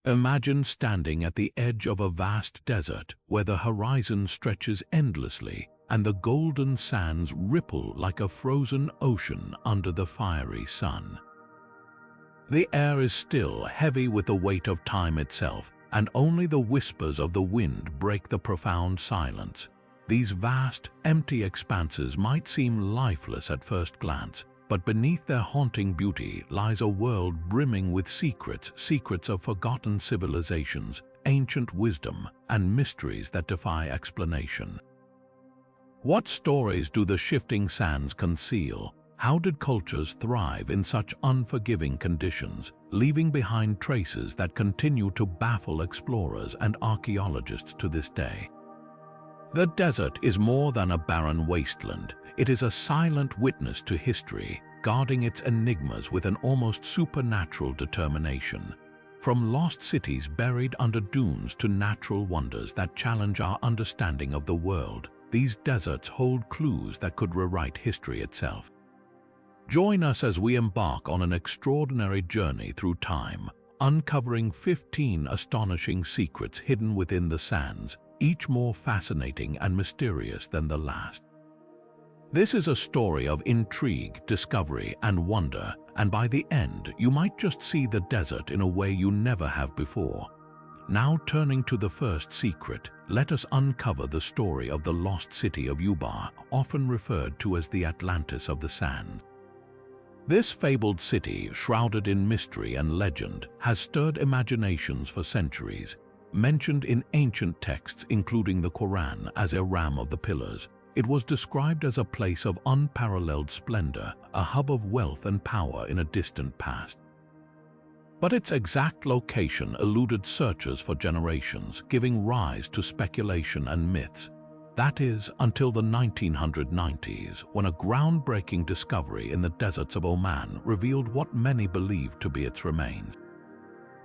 Imagine standing at the edge of a vast desert where the horizon stretches endlessly and the golden sands ripple like a frozen ocean under the fiery sun. The air is still, heavy with the weight of time itself, and only the whispers of the wind break the profound silence. These vast, empty expanses might seem lifeless at first glance, but beneath their haunting beauty lies a world brimming with secrets of forgotten civilizations, ancient wisdom, and mysteries that defy explanation. What stories do the shifting sands conceal? How did cultures thrive in such unforgiving conditions, leaving behind traces that continue to baffle explorers and archaeologists to this day? The desert is more than a barren wasteland. It is a silent witness to history, guarding its enigmas with an almost supernatural determination. From lost cities buried under dunes to natural wonders that challenge our understanding of the world, these deserts hold clues that could rewrite history itself. Join us as we embark on an extraordinary journey through time, uncovering 15 astonishing secrets hidden within the sands, each more fascinating and mysterious than the last. This is a story of intrigue, discovery, and wonder, and by the end, you might just see the desert in a way you never have before. Now turning to the first secret, let us uncover the story of the Lost City of Ubar, often referred to as the Atlantis of the sands. This fabled city, shrouded in mystery and legend, has stirred imaginations for centuries. Mentioned in ancient texts including the Quran as a ram of the pillars, it was described as a place of unparalleled splendor, a hub of wealth and power in a distant past. But its exact location eluded searchers for generations, giving rise to speculation and myths. That is, until the 1990s, when a groundbreaking discovery in the deserts of Oman revealed what many believed to be its remains.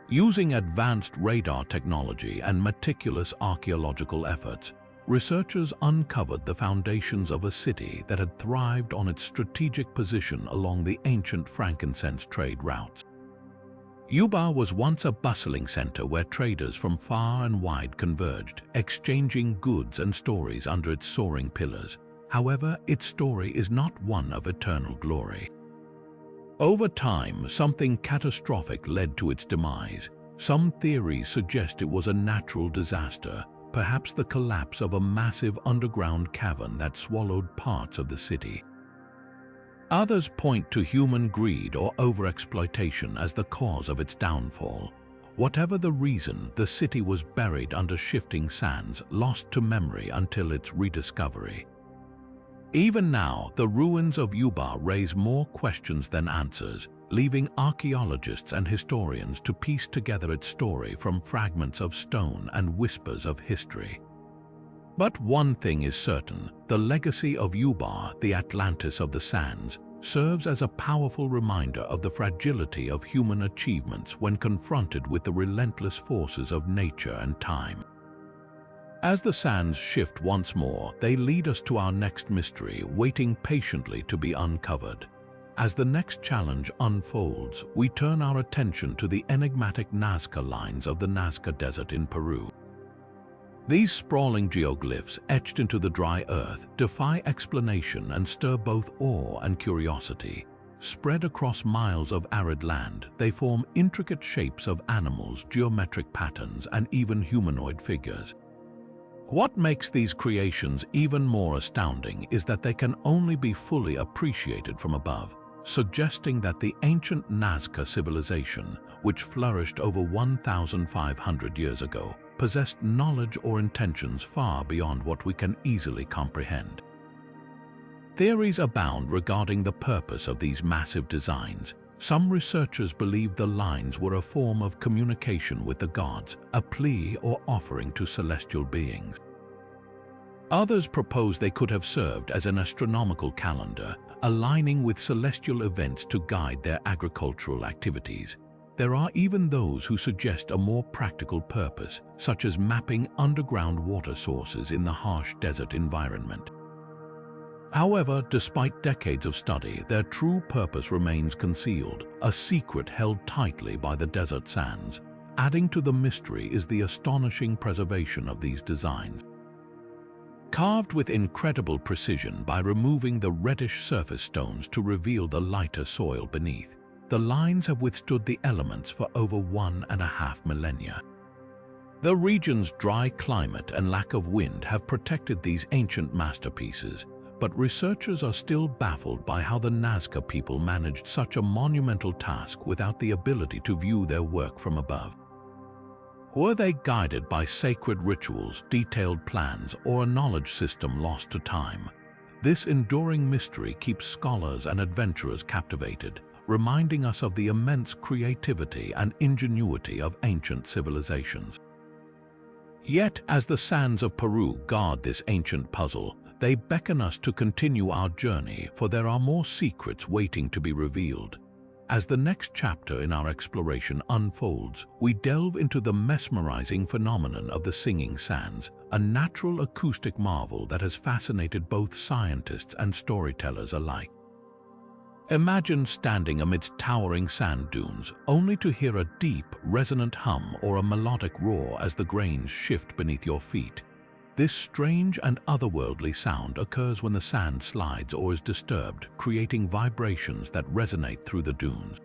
Using advanced radar technology and meticulous archaeological efforts, researchers uncovered the foundations of a city that had thrived on its strategic position along the ancient frankincense trade routes. Ubar was once a bustling center where traders from far and wide converged, exchanging goods and stories under its soaring pillars. However, its story is not one of eternal glory. Over time, something catastrophic led to its demise. Some theories suggest it was a natural disaster, perhaps the collapse of a massive underground cavern that swallowed parts of the city. Others point to human greed or overexploitation as the cause of its downfall. Whatever the reason, the city was buried under shifting sands, lost to memory until its rediscovery. Even now, the ruins of Ubar raise more questions than answers, leaving archaeologists and historians to piece together its story from fragments of stone and whispers of history. But one thing is certain: the legacy of Ubar, the Atlantis of the sands, serves as a powerful reminder of the fragility of human achievements when confronted with the relentless forces of nature and time. As the sands shift once more, they lead us to our next mystery, waiting patiently to be uncovered. As the next challenge unfolds, we turn our attention to the enigmatic Nazca Lines of the Nazca Desert in Peru. These sprawling geoglyphs, etched into the dry earth, defy explanation and stir both awe and curiosity. Spread across miles of arid land, they form intricate shapes of animals, geometric patterns, and even humanoid figures. What makes these creations even more astounding is that they can only be fully appreciated from above, suggesting that the ancient Nazca civilization, which flourished over 1,500 years ago, possessed knowledge or intentions far beyond what we can easily comprehend. Theories abound regarding the purpose of these massive designs. Some researchers believe the lines were a form of communication with the gods, a plea or offering to celestial beings. Others propose they could have served as an astronomical calendar, aligning with celestial events to guide their agricultural activities. There are even those who suggest a more practical purpose, such as mapping underground water sources in the harsh desert environment. However, despite decades of study, their true purpose remains concealed, a secret held tightly by the desert sands. adding to the mystery is the astonishing preservation of these designs. Carved with incredible precision by removing the reddish surface stones to reveal the lighter soil beneath, the lines have withstood the elements for over 1.5 millennia. The region's dry climate and lack of wind have protected these ancient masterpieces, but researchers are still baffled by how the Nazca people managed such a monumental task without the ability to view their work from above. Were they guided by sacred rituals, detailed plans, or a knowledge system lost to time? This enduring mystery keeps scholars and adventurers captivated, reminding us of the immense creativity and ingenuity of ancient civilizations. Yet, as the sands of Peru guard this ancient puzzle, they beckon us to continue our journey, for there are more secrets waiting to be revealed. As the next chapter in our exploration unfolds, we delve into the mesmerizing phenomenon of the singing sands, a natural acoustic marvel that has fascinated both scientists and storytellers alike. Imagine standing amidst towering sand dunes, only to hear a deep, resonant hum or a melodic roar as the grains shift beneath your feet. This strange and otherworldly sound occurs when the sand slides or is disturbed, creating vibrations that resonate through the dunes.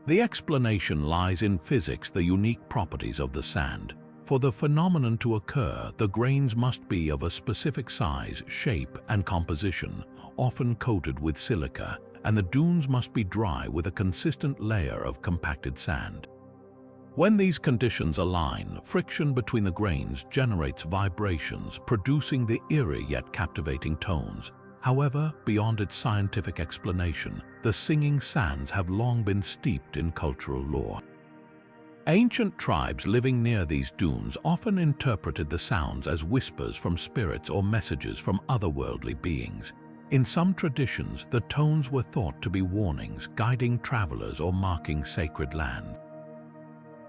The explanation lies in physics, the unique properties of the sand. For the phenomenon to occur, the grains must be of a specific size, shape, and composition, often coated with silica, and the dunes must be dry with a consistent layer of compacted sand. When these conditions align, friction between the grains generates vibrations, producing the eerie yet captivating tones. However, beyond its scientific explanation, the singing sands have long been steeped in cultural lore. Ancient tribes living near these dunes often interpreted the sounds as whispers from spirits or messages from otherworldly beings. In some traditions, the tones were thought to be warnings, guiding travelers or marking sacred land.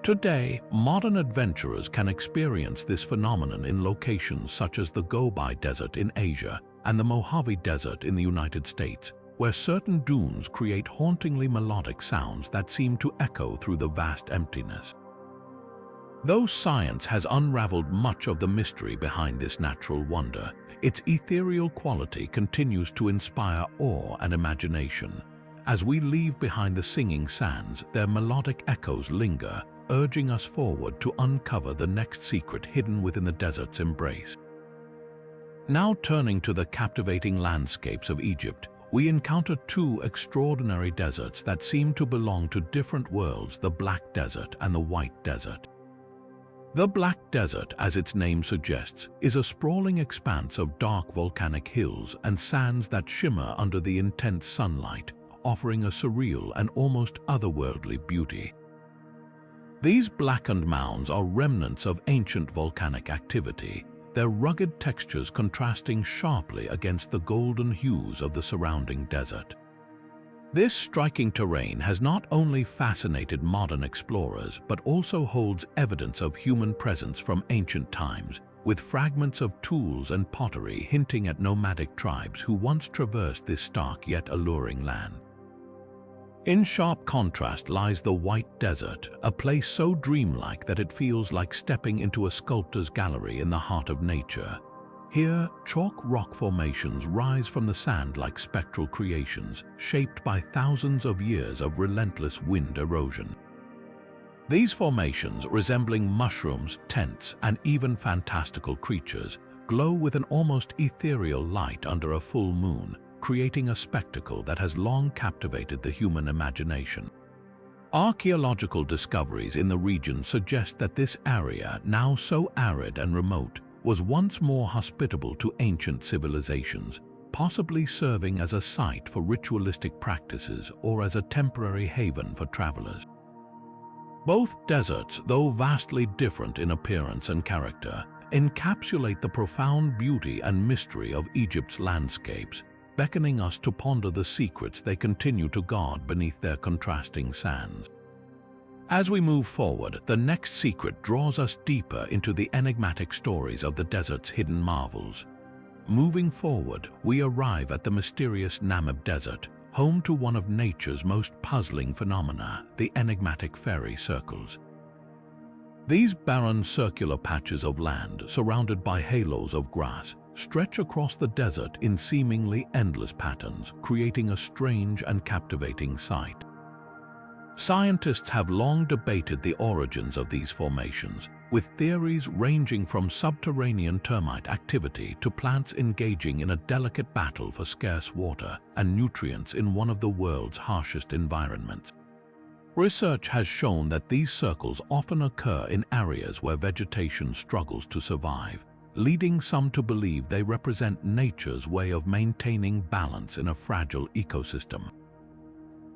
Today, modern adventurers can experience this phenomenon in locations such as the Gobi Desert in Asia and the Mojave Desert in the United States, where certain dunes create hauntingly melodic sounds that seem to echo through the vast emptiness. Though science has unraveled much of the mystery behind this natural wonder, its ethereal quality continues to inspire awe and imagination. As we leave behind the singing sands, their melodic echoes linger, urging us forward to uncover the next secret hidden within the desert's embrace. Now turning to the captivating landscapes of Egypt, we encounter two extraordinary deserts that seem to belong to different worlds: the Black Desert and the White Desert. The Black Desert, as its name suggests, is a sprawling expanse of dark volcanic hills and sands that shimmer under the intense sunlight, offering a surreal and almost otherworldly beauty. These blackened mounds are remnants of ancient volcanic activity, their rugged textures contrasting sharply against the golden hues of the surrounding desert. This striking terrain has not only fascinated modern explorers, but also holds evidence of human presence from ancient times, with fragments of tools and pottery hinting at nomadic tribes who once traversed this stark yet alluring land. In sharp contrast lies the White Desert, a place so dreamlike that it feels like stepping into a sculptor's gallery in the heart of nature. Here, chalk rock formations rise from the sand like spectral creations, shaped by thousands of years of relentless wind erosion. These formations, resembling mushrooms, tents, and even fantastical creatures, glow with an almost ethereal light under a full moon, creating a spectacle that has long captivated the human imagination. Archaeological discoveries in the region suggest that this area, now so arid and remote, was once more hospitable to ancient civilizations, possibly serving as a site for ritualistic practices or as a temporary haven for travelers. Both deserts, though vastly different in appearance and character, encapsulate the profound beauty and mystery of Egypt's landscapes, beckoning us to ponder the secrets they continue to guard beneath their contrasting sands. As we move forward, the next secret draws us deeper into the enigmatic stories of the desert's hidden marvels. Moving forward, we arrive at the mysterious Namib Desert, home to one of nature's most puzzling phenomena, the enigmatic fairy circles. These barren circular patches of land, surrounded by halos of grass, stretch across the desert in seemingly endless patterns, creating a strange and captivating sight. Scientists have long debated the origins of these formations, with theories ranging from subterranean termite activity to plants engaging in a delicate battle for scarce water and nutrients in one of the world's harshest environments. Research has shown that these circles often occur in areas where vegetation struggles to survive, leading some to believe they represent nature's way of maintaining balance in a fragile ecosystem.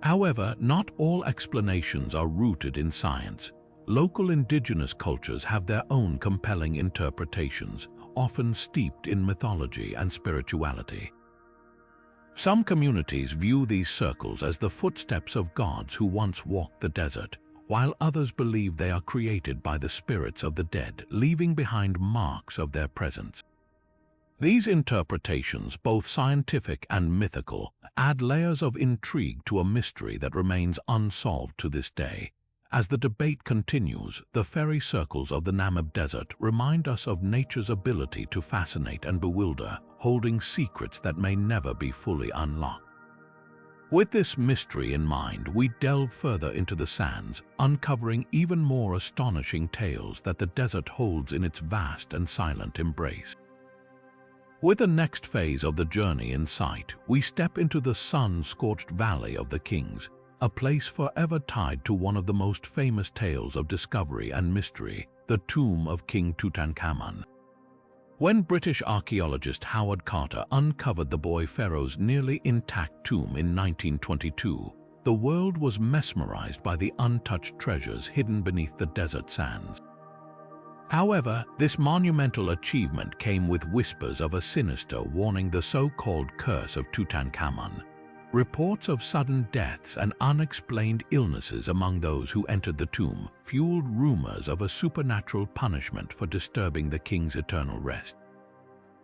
However, not all explanations are rooted in science. Local indigenous cultures have their own compelling interpretations, often steeped in mythology and spirituality. Some communities view these circles as the footsteps of gods who once walked the desert, while others believe they are created by the spirits of the dead, leaving behind marks of their presence. These interpretations, both scientific and mythical, add layers of intrigue to a mystery that remains unsolved to this day. As the debate continues, the fairy circles of the Namib Desert remind us of nature's ability to fascinate and bewilder, holding secrets that may never be fully unlocked. With this mystery in mind, we delve further into the sands, uncovering even more astonishing tales that the desert holds in its vast and silent embrace. With the next phase of the journey in sight, we step into the sun-scorched Valley of the Kings, a place forever tied to one of the most famous tales of discovery and mystery, the tomb of King Tutankhamun. When British archaeologist Howard Carter uncovered the boy pharaoh's nearly intact tomb in 1922, the world was mesmerized by the untouched treasures hidden beneath the desert sands. However, this monumental achievement came with whispers of a sinister warning: the so-called curse of Tutankhamun. Reports of sudden deaths and unexplained illnesses among those who entered the tomb fueled rumors of a supernatural punishment for disturbing the king's eternal rest.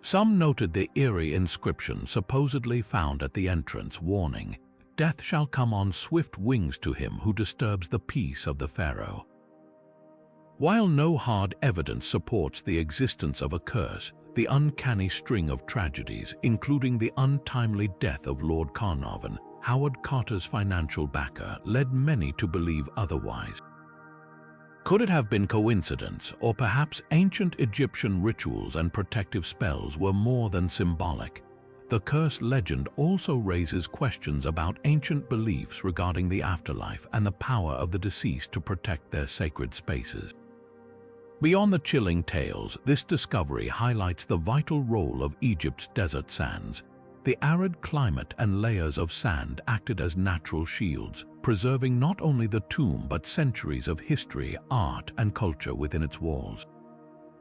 Some noted the eerie inscription supposedly found at the entrance, warning, "Death shall come on swift wings to him who disturbs the peace of the pharaoh." While no hard evidence supports the existence of a curse, the uncanny string of tragedies, including the untimely death of Lord Carnarvon, Howard Carter's financial backer, led many to believe otherwise. Could it have been coincidence, or perhaps ancient Egyptian rituals and protective spells were more than symbolic? The curse legend also raises questions about ancient beliefs regarding the afterlife and the power of the deceased to protect their sacred spaces. Beyond the chilling tales, this discovery highlights the vital role of Egypt's desert sands. The arid climate and layers of sand acted as natural shields, preserving not only the tomb but centuries of history, art, and culture within its walls.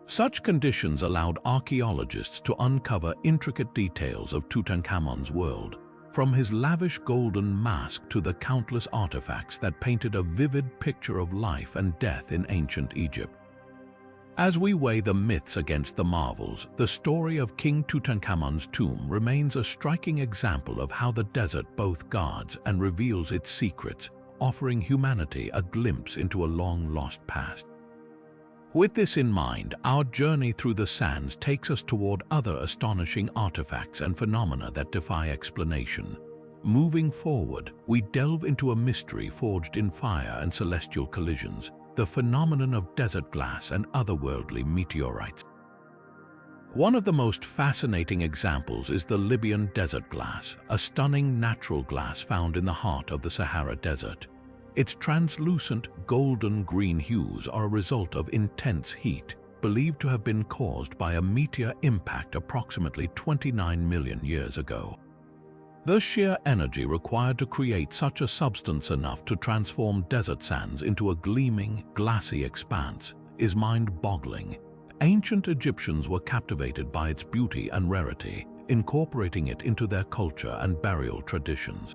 Such conditions allowed archaeologists to uncover intricate details of Tutankhamun's world, from his lavish golden mask to the countless artifacts that painted a vivid picture of life and death in ancient Egypt. As we weigh the myths against the marvels, the story of King Tutankhamun's tomb remains a striking example of how the desert both guards and reveals its secrets, offering humanity a glimpse into a long-lost past. With this in mind, our journey through the sands takes us toward other astonishing artifacts and phenomena that defy explanation. Moving forward, we delve into a mystery forged in fire and celestial collisions, the phenomenon of desert glass and otherworldly meteorites. One of the most fascinating examples is the Libyan desert glass, a stunning natural glass found in the heart of the Sahara Desert. Its translucent golden-green hues are a result of intense heat, believed to have been caused by a meteor impact approximately 29 million years ago. The sheer energy required to create such a substance enough to transform desert sands into a gleaming, glassy expanse is mind-boggling. Ancient Egyptians were captivated by its beauty and rarity, incorporating it into their culture and burial traditions.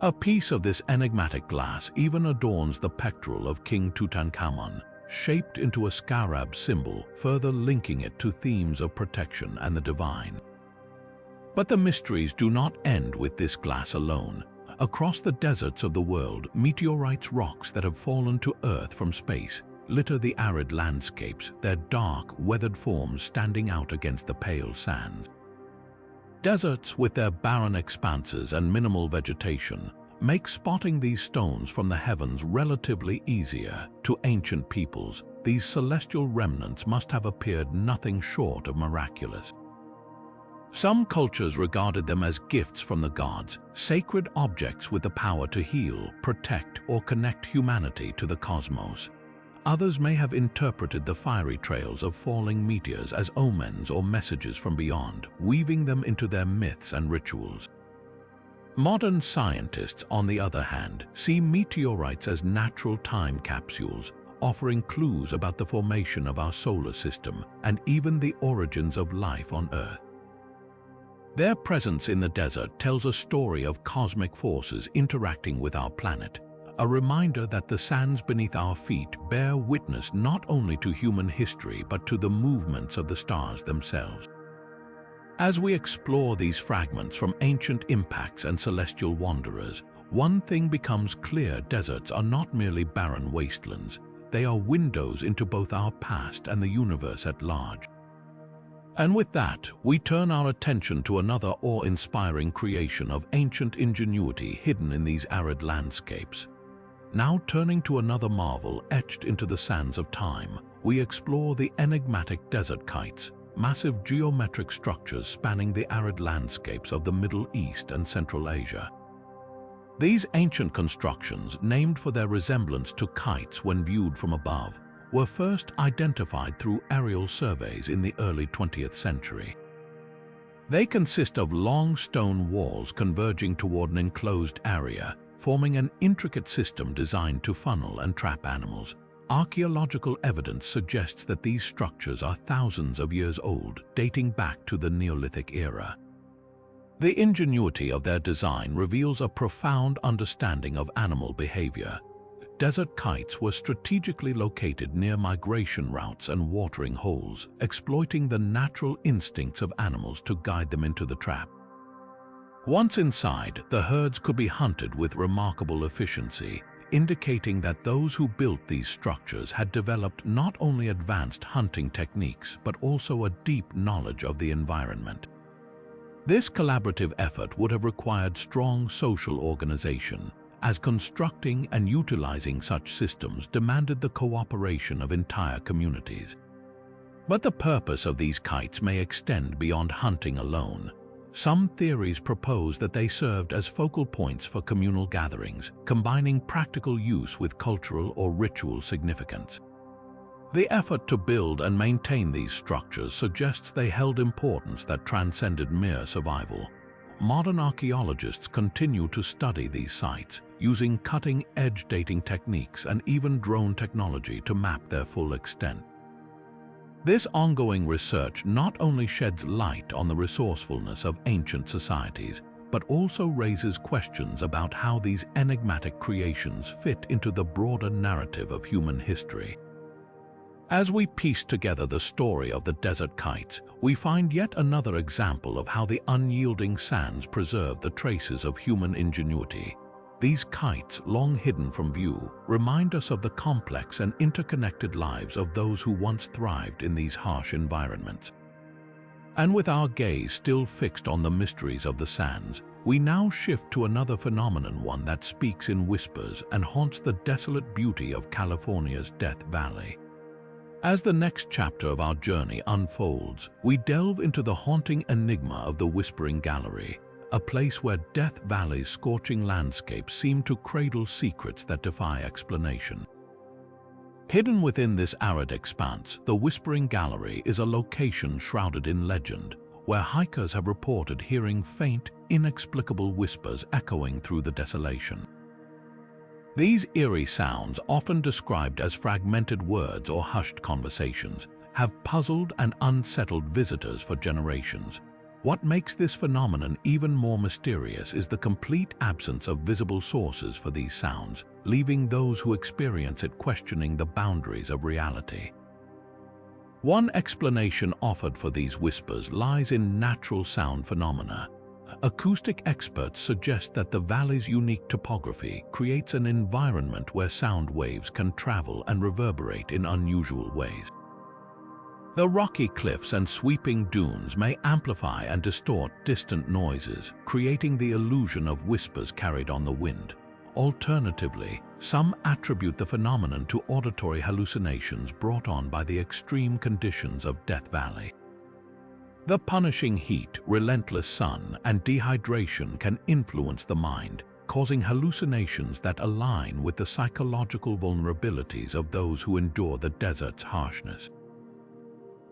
A piece of this enigmatic glass even adorns the pectoral of King Tutankhamun, shaped into a scarab symbol, further linking it to themes of protection and the divine. But the mysteries do not end with this glass alone. Across the deserts of the world, meteorites, rocks that have fallen to Earth from space, litter the arid landscapes, their dark, weathered forms standing out against the pale sands. Deserts, with their barren expanses and minimal vegetation, make spotting these stones from the heavens relatively easier. To ancient peoples, these celestial remnants must have appeared nothing short of miraculous. Some cultures regarded them as gifts from the gods, sacred objects with the power to heal, protect, or connect humanity to the cosmos. Others may have interpreted the fiery trails of falling meteors as omens or messages from beyond, weaving them into their myths and rituals. Modern scientists, on the other hand, see meteorites as natural time capsules, offering clues about the formation of our solar system and even the origins of life on Earth. Their presence in the desert tells a story of cosmic forces interacting with our planet, a reminder that the sands beneath our feet bear witness not only to human history but to the movements of the stars themselves. As we explore these fragments from ancient impacts and celestial wanderers, one thing becomes clear: deserts are not merely barren wastelands, they are windows into both our past and the universe at large. And with that, we turn our attention to another awe-inspiring creation of ancient ingenuity hidden in these arid landscapes. Now turning to another marvel etched into the sands of time, we explore the enigmatic desert kites, massive geometric structures spanning the arid landscapes of the Middle East and Central Asia. These ancient constructions, named for their resemblance to kites when viewed from above, were first identified through aerial surveys in the early 20th century. They consist of long stone walls converging toward an enclosed area, forming an intricate system designed to funnel and trap animals. Archaeological evidence suggests that these structures are thousands of years old, dating back to the Neolithic era. The ingenuity of their design reveals a profound understanding of animal behavior. Desert kites were strategically located near migration routes and watering holes, exploiting the natural instincts of animals to guide them into the trap. Once inside, the herds could be hunted with remarkable efficiency, indicating that those who built these structures had developed not only advanced hunting techniques but also a deep knowledge of the environment. This collaborative effort would have required strong social organization, as constructing and utilizing such systems demanded the cooperation of entire communities. But the purpose of these kites may extend beyond hunting alone. Some theories propose that they served as focal points for communal gatherings, combining practical use with cultural or ritual significance. The effort to build and maintain these structures suggests they held importance that transcended mere survival. Modern archaeologists continue to study these sites, using cutting-edge dating techniques and even drone technology to map their full extent. This ongoing research not only sheds light on the resourcefulness of ancient societies, but also raises questions about how these enigmatic creations fit into the broader narrative of human history. As we piece together the story of the desert kites, we find yet another example of how the unyielding sands preserve the traces of human ingenuity. These kites, long hidden from view, remind us of the complex and interconnected lives of those who once thrived in these harsh environments. And with our gaze still fixed on the mysteries of the sands, we now shift to another phenomenon, one that speaks in whispers and haunts the desolate beauty of California's Death Valley. As the next chapter of our journey unfolds, we delve into the haunting enigma of the Whispering Gallery, a place where Death Valley's scorching landscapes seem to cradle secrets that defy explanation. Hidden within this arid expanse, the Whispering Gallery is a location shrouded in legend, where hikers have reported hearing faint, inexplicable whispers echoing through the desolation. These eerie sounds, often described as fragmented words or hushed conversations, have puzzled and unsettled visitors for generations. What makes this phenomenon even more mysterious is the complete absence of visible sources for these sounds, leaving those who experience it questioning the boundaries of reality. One explanation offered for these whispers lies in natural sound phenomena. Acoustic experts suggest that the valley's unique topography creates an environment where sound waves can travel and reverberate in unusual ways. The rocky cliffs and sweeping dunes may amplify and distort distant noises, creating the illusion of whispers carried on the wind. Alternatively, some attribute the phenomenon to auditory hallucinations brought on by the extreme conditions of Death Valley. The punishing heat, relentless sun, and dehydration can influence the mind, causing hallucinations that align with the psychological vulnerabilities of those who endure the desert's harshness.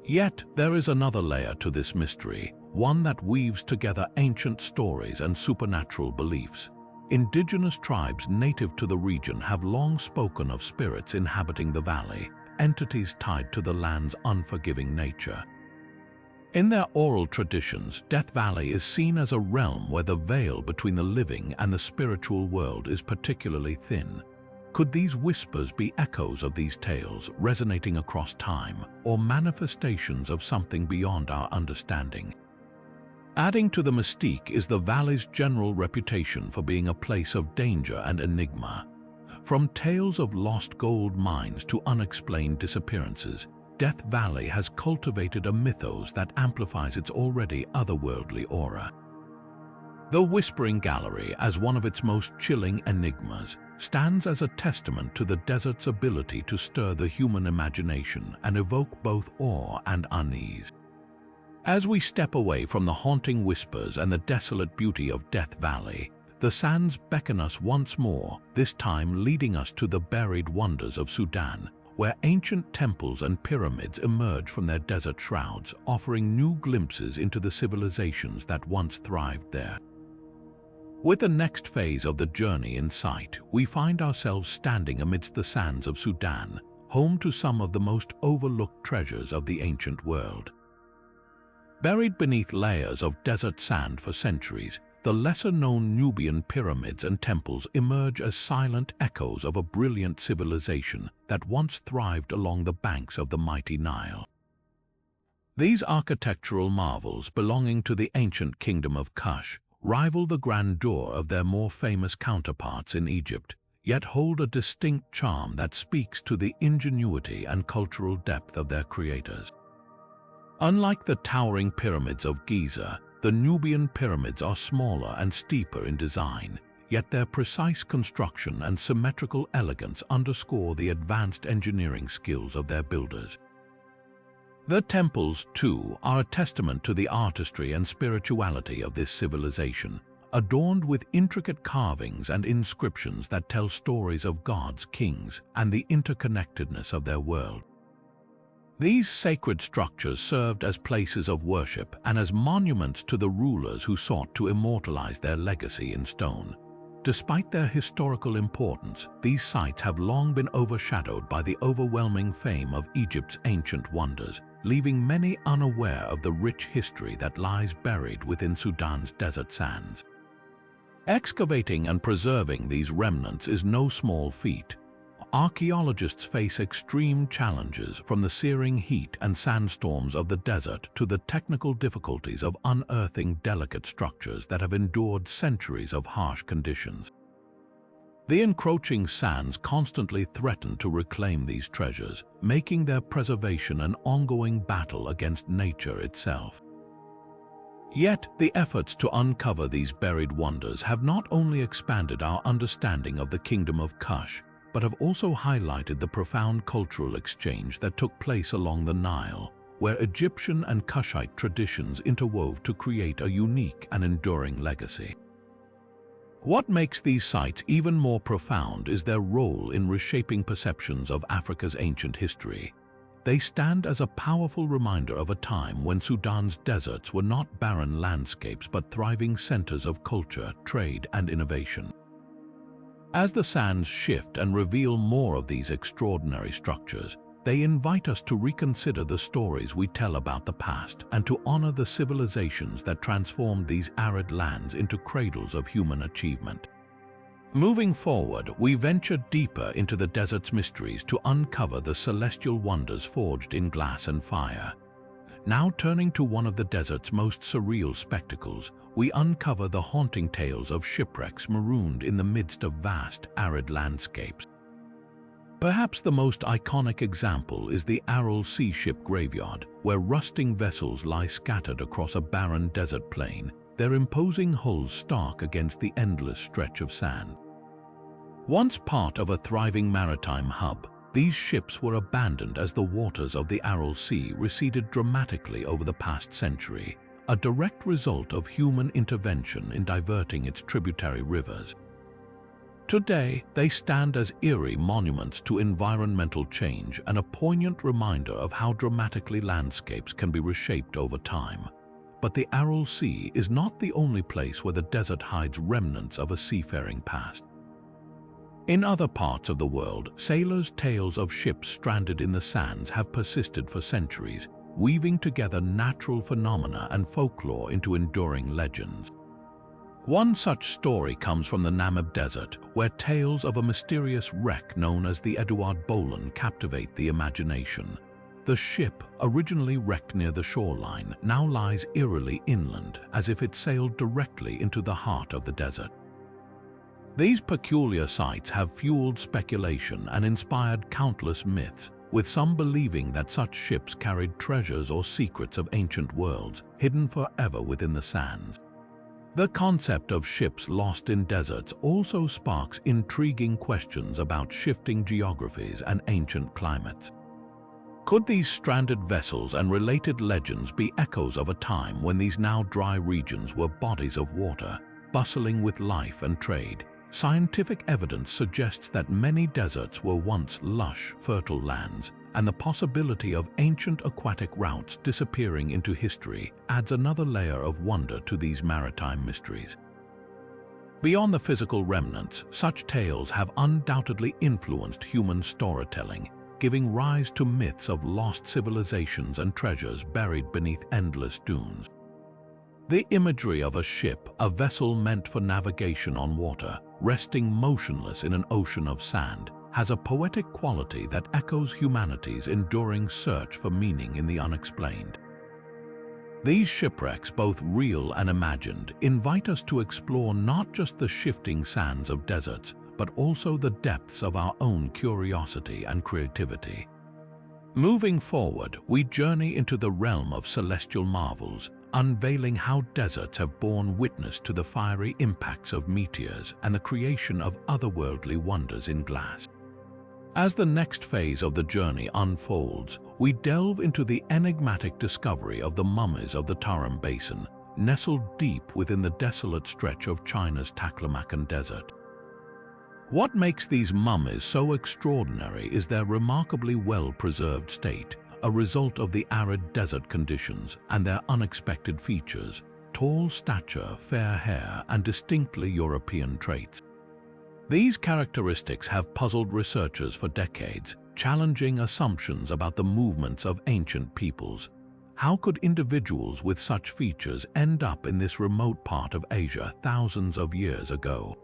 Yet, there is another layer to this mystery, one that weaves together ancient stories and supernatural beliefs. Indigenous tribes native to the region have long spoken of spirits inhabiting the valley, entities tied to the land's unforgiving nature. In their oral traditions, Death Valley is seen as a realm where the veil between the living and the spiritual world is particularly thin. Could these whispers be echoes of these tales, resonating across time, or manifestations of something beyond our understanding? Adding to the mystique is the valley's general reputation for being a place of danger and enigma. From tales of lost gold mines to unexplained disappearances, Death Valley has cultivated a mythos that amplifies its already otherworldly aura. The Whispering Gallery, as one of its most chilling enigmas, stands as a testament to the desert's ability to stir the human imagination and evoke both awe and unease. As we step away from the haunting whispers and the desolate beauty of Death Valley, the sands beckon us once more, this time leading us to the buried wonders of Sudan, where ancient temples and pyramids emerge from their desert shrouds, offering new glimpses into the civilizations that once thrived there. With the next phase of the journey in sight, we find ourselves standing amidst the sands of Sudan, home to some of the most overlooked treasures of the ancient world. Buried beneath layers of desert sand for centuries, the lesser-known Nubian pyramids and temples emerge as silent echoes of a brilliant civilization that once thrived along the banks of the mighty Nile. These architectural marvels, belonging to the ancient kingdom of Kush, rival the grandeur of their more famous counterparts in Egypt, yet hold a distinct charm that speaks to the ingenuity and cultural depth of their creators. Unlike the towering pyramids of Giza, the Nubian pyramids are smaller and steeper in design, yet their precise construction and symmetrical elegance underscore the advanced engineering skills of their builders. The temples, too, are a testament to the artistry and spirituality of this civilization, adorned with intricate carvings and inscriptions that tell stories of gods, kings, and the interconnectedness of their world. These sacred structures served as places of worship and as monuments to the rulers who sought to immortalize their legacy in stone. Despite their historical importance, these sites have long been overshadowed by the overwhelming fame of Egypt's ancient wonders, leaving many unaware of the rich history that lies buried within Sudan's desert sands. Excavating and preserving these remnants is no small feat. Archaeologists face extreme challenges, from the searing heat and sandstorms of the desert to the technical difficulties of unearthing delicate structures that have endured centuries of harsh conditions. The encroaching sands constantly threaten to reclaim these treasures, making their preservation an ongoing battle against nature itself. Yet, the efforts to uncover these buried wonders have not only expanded our understanding of the Kingdom of Kush, but have also highlighted the profound cultural exchange that took place along the Nile, where Egyptian and Kushite traditions interwove to create a unique and enduring legacy. What makes these sites even more profound is their role in reshaping perceptions of Africa's ancient history. They stand as a powerful reminder of a time when Sudan's deserts were not barren landscapes but thriving centers of culture, trade, and innovation. As the sands shift and reveal more of these extraordinary structures, they invite us to reconsider the stories we tell about the past and to honor the civilizations that transformed these arid lands into cradles of human achievement. Moving forward, we venture deeper into the desert's mysteries to uncover the celestial wonders forged in glass and fire. Now turning to one of the desert's most surreal spectacles, we uncover the haunting tales of shipwrecks marooned in the midst of vast, arid landscapes. Perhaps the most iconic example is the Aral Sea Ship Graveyard, where rusting vessels lie scattered across a barren desert plain, their imposing hulls stark against the endless stretch of sand. Once part of a thriving maritime hub, these ships were abandoned as the waters of the Aral Sea receded dramatically over the past century, a direct result of human intervention in diverting its tributary rivers. Today, they stand as eerie monuments to environmental change and a poignant reminder of how dramatically landscapes can be reshaped over time. But the Aral Sea is not the only place where the desert hides remnants of a seafaring past. In other parts of the world, sailors' tales of ships stranded in the sands have persisted for centuries, weaving together natural phenomena and folklore into enduring legends. One such story comes from the Namib Desert, where tales of a mysterious wreck known as the Eduard Bolen captivate the imagination. The ship, originally wrecked near the shoreline, now lies eerily inland, as if it sailed directly into the heart of the desert. These peculiar sights have fueled speculation and inspired countless myths, with some believing that such ships carried treasures or secrets of ancient worlds, hidden forever within the sands. The concept of ships lost in deserts also sparks intriguing questions about shifting geographies and ancient climates. Could these stranded vessels and related legends be echoes of a time when these now dry regions were bodies of water, bustling with life and trade? Scientific evidence suggests that many deserts were once lush, fertile lands, and the possibility of ancient aquatic routes disappearing into history adds another layer of wonder to these maritime mysteries. Beyond the physical remnants, such tales have undoubtedly influenced human storytelling, giving rise to myths of lost civilizations and treasures buried beneath endless dunes. The imagery of a ship, a vessel meant for navigation on water, resting motionless in an ocean of sand, has a poetic quality that echoes humanity's enduring search for meaning in the unexplained. These shipwrecks, both real and imagined, invite us to explore not just the shifting sands of deserts, but also the depths of our own curiosity and creativity. Moving forward, we journey into the realm of celestial marvels, unveiling how deserts have borne witness to the fiery impacts of meteors and the creation of otherworldly wonders in glass. As the next phase of the journey unfolds, we delve into the enigmatic discovery of the mummies of the Tarim Basin, nestled deep within the desolate stretch of China's Taklamakan Desert. What makes these mummies so extraordinary is their remarkably well-preserved state, a result of the arid desert conditions and their unexpected features: tall stature, fair hair, and distinctly European traits. These characteristics have puzzled researchers for decades, challenging assumptions about the movements of ancient peoples. How could individuals with such features end up in this remote part of Asia thousands of years ago?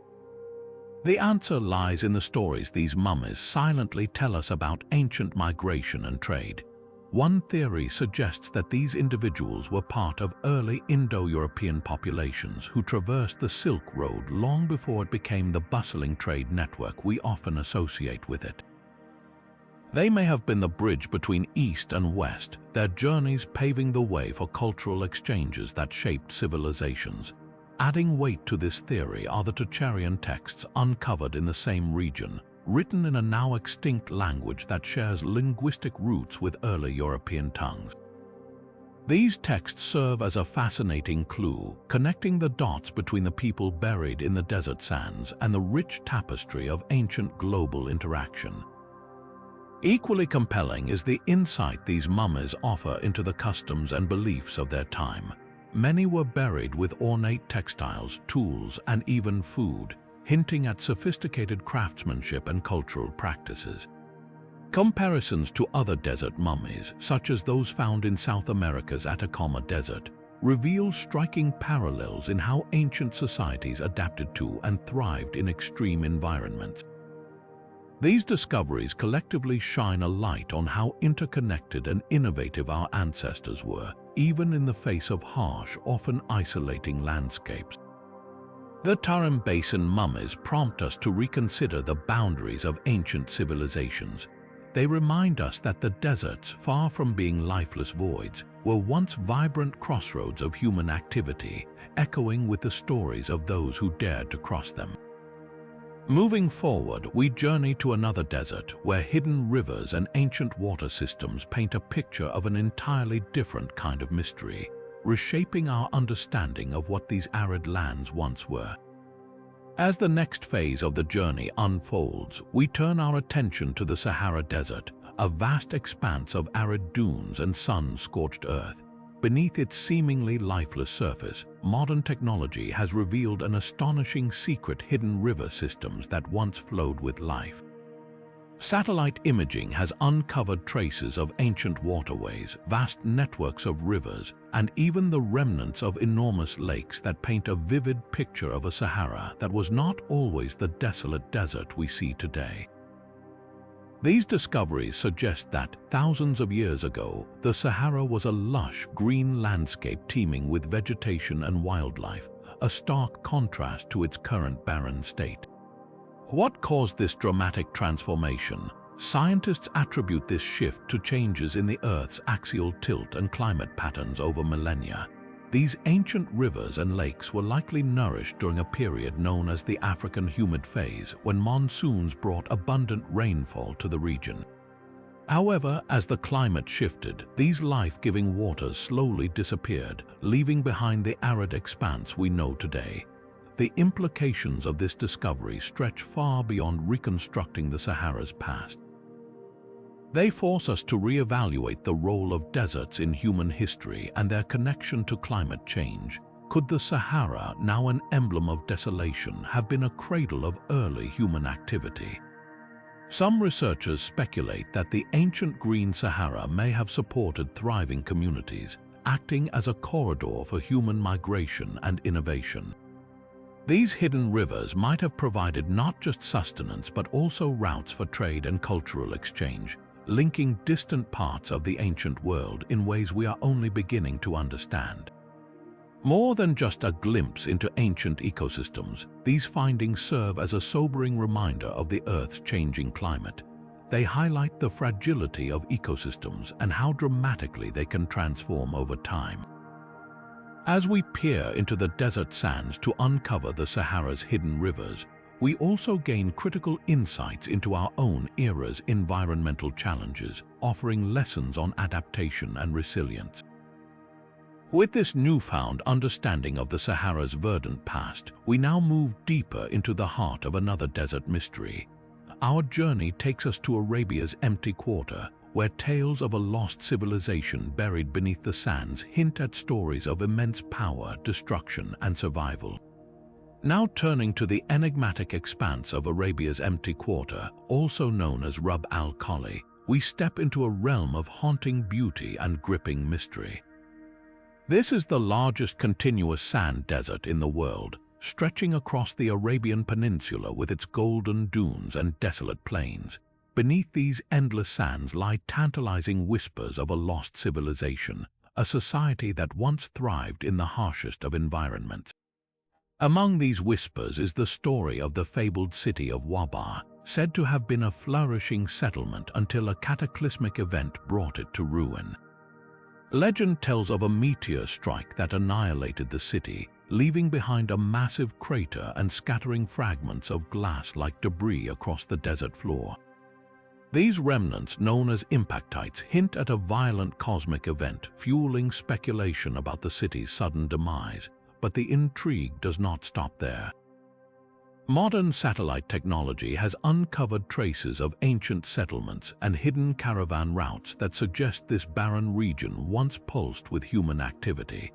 The answer lies in the stories these mummies silently tell us about ancient migration and trade. One theory suggests that these individuals were part of early Indo-European populations who traversed the Silk Road long before it became the bustling trade network we often associate with it. They may have been the bridge between East and West, their journeys paving the way for cultural exchanges that shaped civilizations. Adding weight to this theory are the Tocharian texts uncovered in the same region, written in a now extinct language that shares linguistic roots with early European tongues. These texts serve as a fascinating clue, connecting the dots between the people buried in the desert sands and the rich tapestry of ancient global interaction. Equally compelling is the insight these mummies offer into the customs and beliefs of their time. Many were buried with ornate textiles, tools, and even food, hinting at sophisticated craftsmanship and cultural practices. Comparisons to other desert mummies, such as those found in South America's Atacama Desert, reveal striking parallels in how ancient societies adapted to and thrived in extreme environments. These discoveries collectively shine a light on how interconnected and innovative our ancestors were, even in the face of harsh, often isolating landscapes. The Tarim Basin mummies prompt us to reconsider the boundaries of ancient civilizations. They remind us that the deserts, far from being lifeless voids, were once vibrant crossroads of human activity, echoing with the stories of those who dared to cross them. Moving forward, we journey to another desert where hidden rivers and ancient water systems paint a picture of an entirely different kind of mystery, reshaping our understanding of what these arid lands once were. As the next phase of the journey unfolds, we turn our attention to the Sahara Desert, a vast expanse of arid dunes and sun-scorched earth. Beneath its seemingly lifeless surface, modern technology has revealed an astonishing secret: hidden river systems that once flowed with life. Satellite imaging has uncovered traces of ancient waterways, vast networks of rivers, and even the remnants of enormous lakes that paint a vivid picture of a Sahara that was not always the desolate desert we see today. These discoveries suggest that, thousands of years ago, the Sahara was a lush, green landscape teeming with vegetation and wildlife, a stark contrast to its current barren state. What caused this dramatic transformation? Scientists attribute this shift to changes in the Earth's axial tilt and climate patterns over millennia. These ancient rivers and lakes were likely nourished during a period known as the African humid phase, when monsoons brought abundant rainfall to the region. However, as the climate shifted, these life-giving waters slowly disappeared, leaving behind the arid expanse we know today. The implications of this discovery stretch far beyond reconstructing the Sahara's past. They force us to reevaluate the role of deserts in human history and their connection to climate change. Could the Sahara, now an emblem of desolation, have been a cradle of early human activity? Some researchers speculate that the ancient green Sahara may have supported thriving communities, acting as a corridor for human migration and innovation. These hidden rivers might have provided not just sustenance but also routes for trade and cultural exchange, linking distant parts of the ancient world in ways we are only beginning to understand. More than just a glimpse into ancient ecosystems, these findings serve as a sobering reminder of the Earth's changing climate. They highlight the fragility of ecosystems and how dramatically they can transform over time. As we peer into the desert sands to uncover the Sahara's hidden rivers, we also gain critical insights into our own era's environmental challenges, offering lessons on adaptation and resilience. With this newfound understanding of the Sahara's verdant past, we now move deeper into the heart of another desert mystery. Our journey takes us to Arabia's empty quarter, where tales of a lost civilization buried beneath the sands hint at stories of immense power, destruction, and survival. Now turning to the enigmatic expanse of Arabia's empty quarter, also known as Rub al-Khali, we step into a realm of haunting beauty and gripping mystery. This is the largest continuous sand desert in the world, stretching across the Arabian Peninsula with its golden dunes and desolate plains. Beneath these endless sands lie tantalizing whispers of a lost civilization, a society that once thrived in the harshest of environments. Among these whispers is the story of the fabled city of Ubar, said to have been a flourishing settlement until a cataclysmic event brought it to ruin. Legend tells of a meteor strike that annihilated the city, leaving behind a massive crater and scattering fragments of glass-like debris across the desert floor. These remnants, known as impactites, hint at a violent cosmic event, fueling speculation about the city's sudden demise. But the intrigue does not stop there. Modern satellite technology has uncovered traces of ancient settlements and hidden caravan routes that suggest this barren region once pulsed with human activity.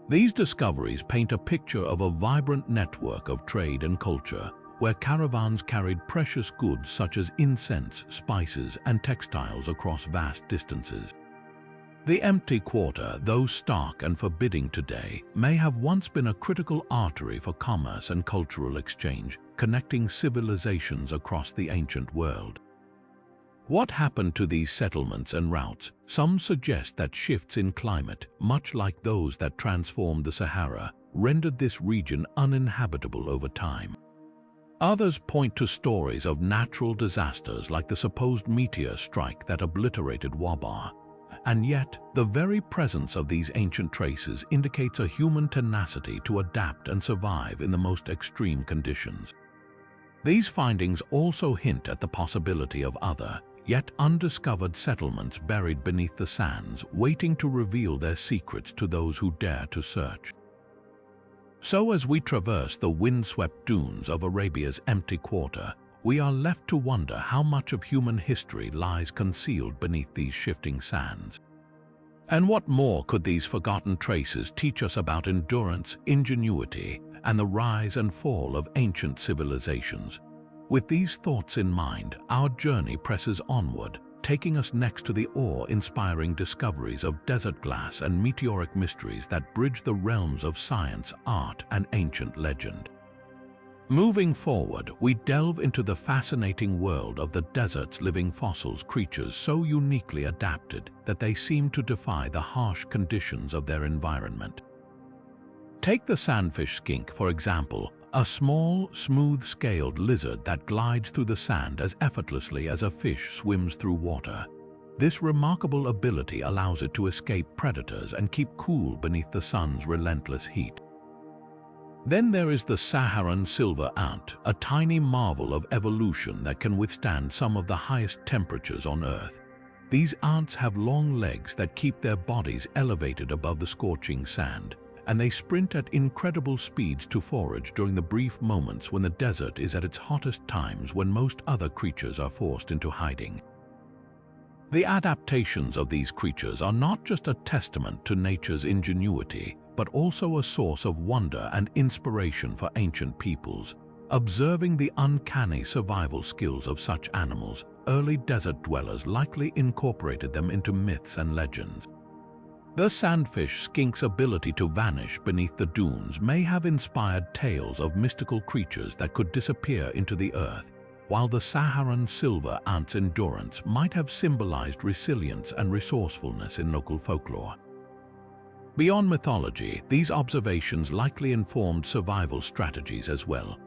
These discoveries paint a picture of a vibrant network of trade and culture, where caravans carried precious goods such as incense, spices, and textiles across vast distances. The empty quarter, though stark and forbidding today, may have once been a critical artery for commerce and cultural exchange, connecting civilizations across the ancient world. What happened to these settlements and routes? Some suggest that shifts in climate, much like those that transformed the Sahara, rendered this region uninhabitable over time. Others point to stories of natural disasters like the supposed meteor strike that obliterated Ubar. And yet, the very presence of these ancient traces indicates a human tenacity to adapt and survive in the most extreme conditions. These findings also hint at the possibility of other, yet undiscovered settlements buried beneath the sands, waiting to reveal their secrets to those who dare to search. So as we traverse the windswept dunes of Arabia's empty quarter, we are left to wonder how much of human history lies concealed beneath these shifting sands. And what more could these forgotten traces teach us about endurance, ingenuity, and the rise and fall of ancient civilizations? With these thoughts in mind, our journey presses onward, taking us next to the awe-inspiring discoveries of desert glass and meteoric mysteries that bridge the realms of science, art, and ancient legend. Moving forward, we delve into the fascinating world of the desert's living fossils, creatures so uniquely adapted that they seem to defy the harsh conditions of their environment. Take the sandfish skink, for example, a small, smooth-scaled lizard that glides through the sand as effortlessly as a fish swims through water. This remarkable ability allows it to escape predators and keep cool beneath the sun's relentless heat. Then there is the Saharan silver ant, a tiny marvel of evolution that can withstand some of the highest temperatures on Earth. These ants have long legs that keep their bodies elevated above the scorching sand, and they sprint at incredible speeds to forage during the brief moments when the desert is at its hottest times, when most other creatures are forced into hiding. The adaptations of these creatures are not just a testament to nature's ingenuity, but also a source of wonder and inspiration for ancient peoples. Observing the uncanny survival skills of such animals, early desert dwellers likely incorporated them into myths and legends. The sandfish skink's ability to vanish beneath the dunes may have inspired tales of mystical creatures that could disappear into the earth, while the Saharan silver ant's endurance might have symbolized resilience and resourcefulness in local folklore. Beyond mythology, these observations likely informed survival strategies as well.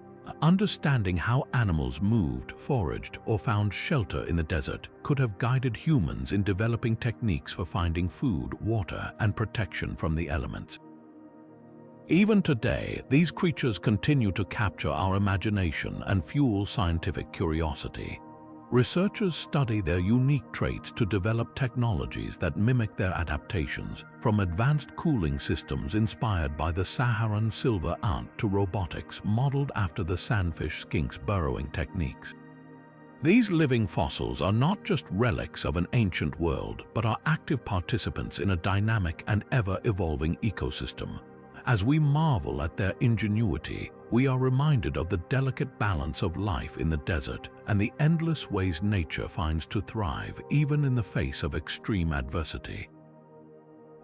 Understanding how animals moved, foraged, or found shelter in the desert could have guided humans in developing techniques for finding food, water, and protection from the elements. Even today, these creatures continue to capture our imagination and fuel scientific curiosity. Researchers study their unique traits to develop technologies that mimic their adaptations, from advanced cooling systems inspired by the Saharan silver ant to robotics modeled after the sandfish skink's burrowing techniques. These living fossils are not just relics of an ancient world, but are active participants in a dynamic and ever-evolving ecosystem. As we marvel at their ingenuity, we are reminded of the delicate balance of life in the desert and the endless ways nature finds to thrive even in the face of extreme adversity.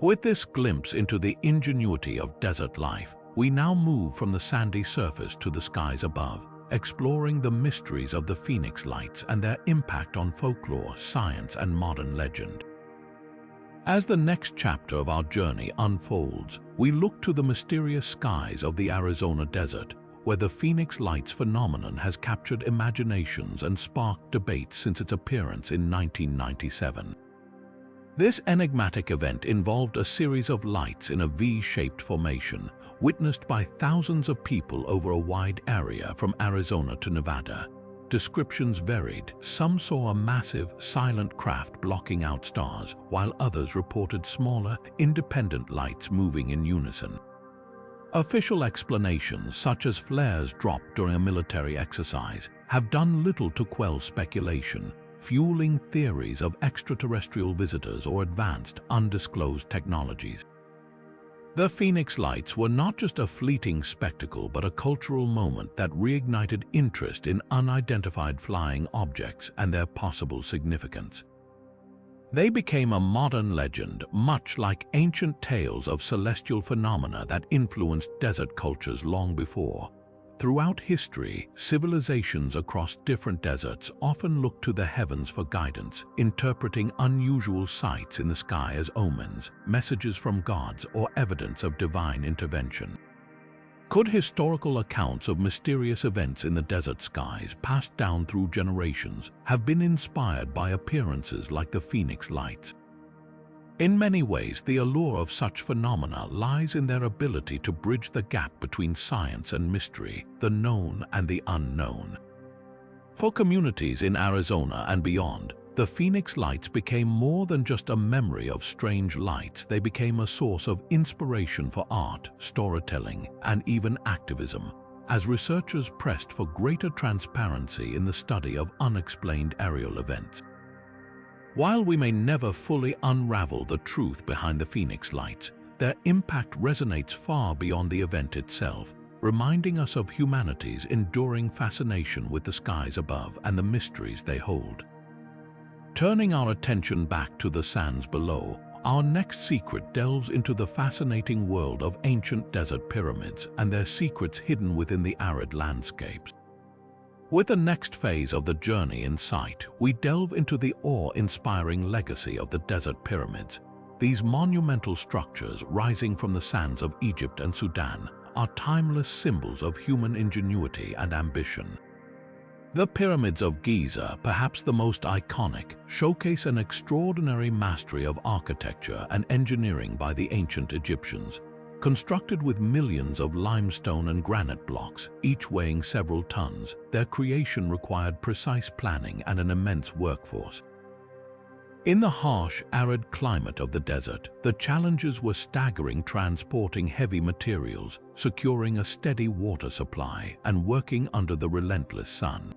With this glimpse into the ingenuity of desert life, we now move from the sandy surface to the skies above, exploring the mysteries of the phoenix lights and their impact on folklore, science, and modern legend. As the next chapter of our journey unfolds, we look to the mysterious skies of the Arizona desert, where the Phoenix Lights phenomenon has captured imaginations and sparked debates since its appearance in 1997. This enigmatic event involved a series of lights in a V-shaped formation, witnessed by thousands of people over a wide area from Arizona to Nevada. Descriptions varied. Some saw a massive, silent craft blocking out stars, while others reported smaller, independent lights moving in unison. Official explanations, such as flares dropped during a military exercise, have done little to quell speculation, fueling theories of extraterrestrial visitors or advanced, undisclosed technologies. The Phoenix Lights were not just a fleeting spectacle, but a cultural moment that reignited interest in unidentified flying objects and their possible significance. They became a modern legend, much like ancient tales of celestial phenomena that influenced desert cultures long before. Throughout history, civilizations across different deserts often looked to the heavens for guidance, interpreting unusual sights in the sky as omens, messages from gods, or evidence of divine intervention. Could historical accounts of mysterious events in the desert skies, passed down through generations, have been inspired by appearances like the Phoenix Lights? In many ways, the allure of such phenomena lies in their ability to bridge the gap between science and mystery, the known and the unknown. For communities in Arizona and beyond, the Phoenix Lights became more than just a memory of strange lights. They became a source of inspiration for art, storytelling, and even activism, as researchers pressed for greater transparency in the study of unexplained aerial events. While we may never fully unravel the truth behind the Phoenix Lights, their impact resonates far beyond the event itself, reminding us of humanity's enduring fascination with the skies above and the mysteries they hold. Turning our attention back to the sands below, our next secret delves into the fascinating world of ancient desert pyramids and their secrets hidden within the arid landscapes. With the next phase of the journey in sight, we delve into the awe-inspiring legacy of the desert pyramids. These monumental structures, rising from the sands of Egypt and Sudan, are timeless symbols of human ingenuity and ambition. The pyramids of Giza, perhaps the most iconic, showcase an extraordinary mastery of architecture and engineering by the ancient Egyptians. Constructed with millions of limestone and granite blocks, each weighing several tons, their creation required precise planning and an immense workforce. In the harsh, arid climate of the desert, the challenges were staggering, transporting heavy materials, securing a steady water supply, and working under the relentless sun.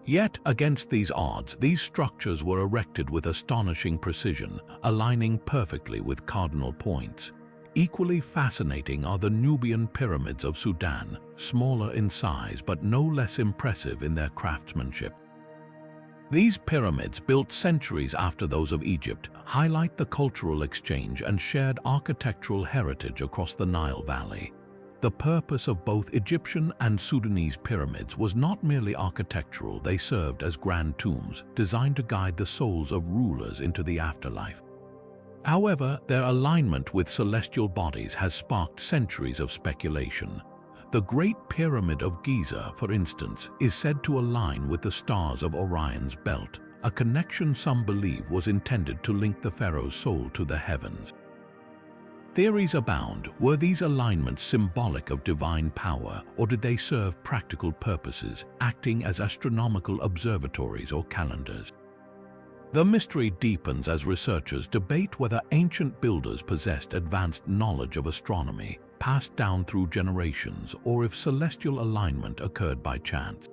Yet, against these odds, these structures were erected with astonishing precision, aligning perfectly with cardinal points. Equally fascinating are the Nubian pyramids of Sudan, smaller in size but no less impressive in their craftsmanship. These pyramids, built centuries after those of Egypt, highlight the cultural exchange and shared architectural heritage across the Nile Valley. The purpose of both Egyptian and Sudanese pyramids was not merely architectural. They served as grand tombs, designed to guide the souls of rulers into the afterlife. However, their alignment with celestial bodies has sparked centuries of speculation. The Great Pyramid of Giza, for instance, is said to align with the stars of Orion's belt, a connection some believe was intended to link the pharaoh's soul to the heavens. Theories abound. Were these alignments symbolic of divine power, or did they serve practical purposes, acting as astronomical observatories or calendars? The mystery deepens as researchers debate whether ancient builders possessed advanced knowledge of astronomy, passed down through generations, or if celestial alignment occurred by chance.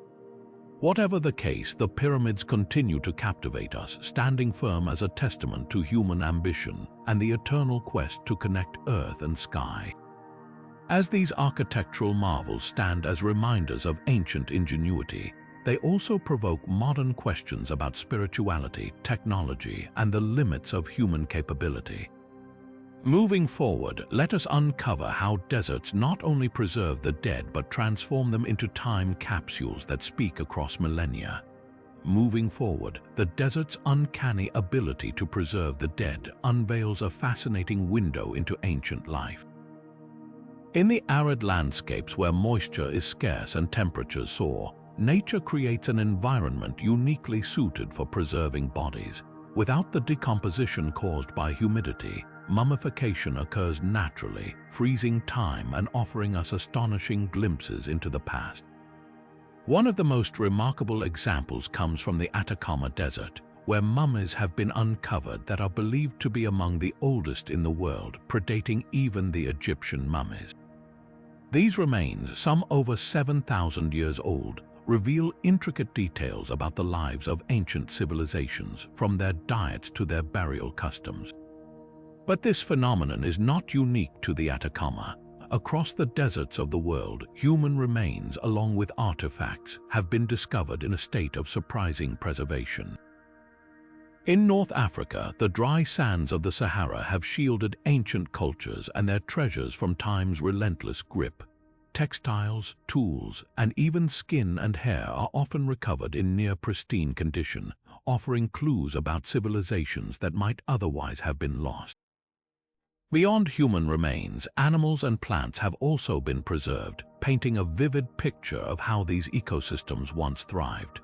Whatever the case, the pyramids continue to captivate us, standing firm as a testament to human ambition and the eternal quest to connect earth and sky. As these architectural marvels stand as reminders of ancient ingenuity, they also provoke modern questions about spirituality, technology, and the limits of human capability. Moving forward, let us uncover how deserts not only preserve the dead but transform them into time capsules that speak across millennia. Moving forward, the desert's uncanny ability to preserve the dead unveils a fascinating window into ancient life. In the arid landscapes where moisture is scarce and temperatures soar, nature creates an environment uniquely suited for preserving bodies. Without the decomposition caused by humidity, mummification occurs naturally, freezing time and offering us astonishing glimpses into the past. One of the most remarkable examples comes from the Atacama Desert, where mummies have been uncovered that are believed to be among the oldest in the world, predating even the Egyptian mummies. These remains, some over 7,000 years old, reveal intricate details about the lives of ancient civilizations, from their diets to their burial customs. But this phenomenon is not unique to the Atacama. Across the deserts of the world, human remains, along with artifacts, have been discovered in a state of surprising preservation. In North Africa, the dry sands of the Sahara have shielded ancient cultures and their treasures from time's relentless grip. Textiles, tools, and even skin and hair are often recovered in near-pristine condition, offering clues about civilizations that might otherwise have been lost. Beyond human remains, animals and plants have also been preserved, painting a vivid picture of how these ecosystems once thrived.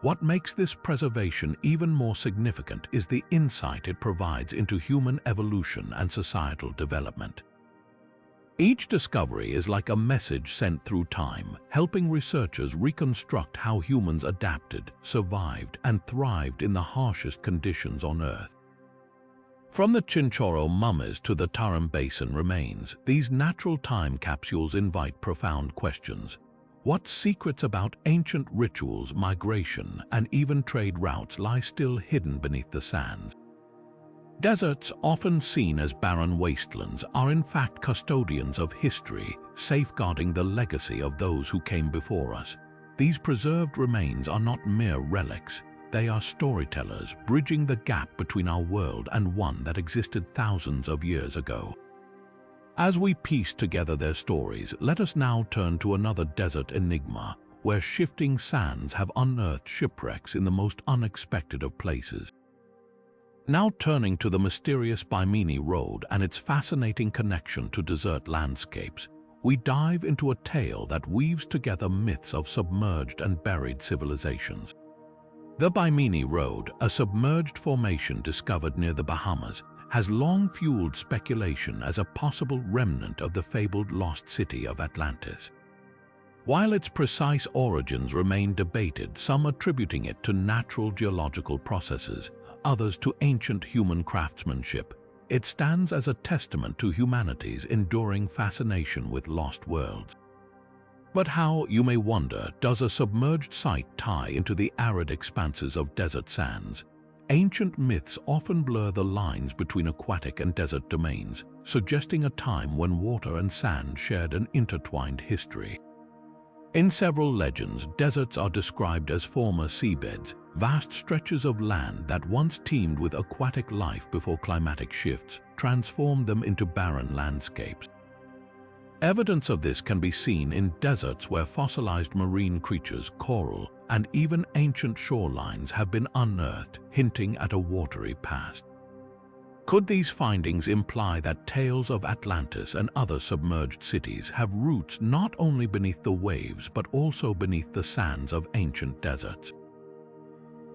What makes this preservation even more significant is the insight it provides into human evolution and societal development. Each discovery is like a message sent through time, helping researchers reconstruct how humans adapted, survived, and thrived in the harshest conditions on Earth. From the Chinchorro mummies to the Tarim Basin remains, these natural time capsules invite profound questions. What secrets about ancient rituals, migration, and even trade routes lie still hidden beneath the sands? Deserts, often seen as barren wastelands, are in fact custodians of history, safeguarding the legacy of those who came before us. These preserved remains are not mere relics. They are storytellers, bridging the gap between our world and one that existed thousands of years ago. As we piece together their stories, let us now turn to another desert enigma, where shifting sands have unearthed shipwrecks in the most unexpected of places. Now turning to the mysterious Bimini Road and its fascinating connection to desert landscapes, we dive into a tale that weaves together myths of submerged and buried civilizations. The Bimini Road, a submerged formation discovered near the Bahamas, has long fueled speculation as a possible remnant of the fabled Lost City of Atlantis. While its precise origins remain debated, some attributing it to natural geological processes, others to ancient human craftsmanship, it stands as a testament to humanity's enduring fascination with lost worlds. But how, you may wonder, does a submerged site tie into the arid expanses of desert sands? Ancient myths often blur the lines between aquatic and desert domains, suggesting a time when water and sand shared an intertwined history. In several legends, deserts are described as former seabeds, vast stretches of land that once teemed with aquatic life before climatic shifts transformed them into barren landscapes. Evidence of this can be seen in deserts where fossilized marine creatures, coral, and even ancient shorelines have been unearthed, hinting at a watery past. Could these findings imply that tales of Atlantis and other submerged cities have roots not only beneath the waves but also beneath the sands of ancient deserts?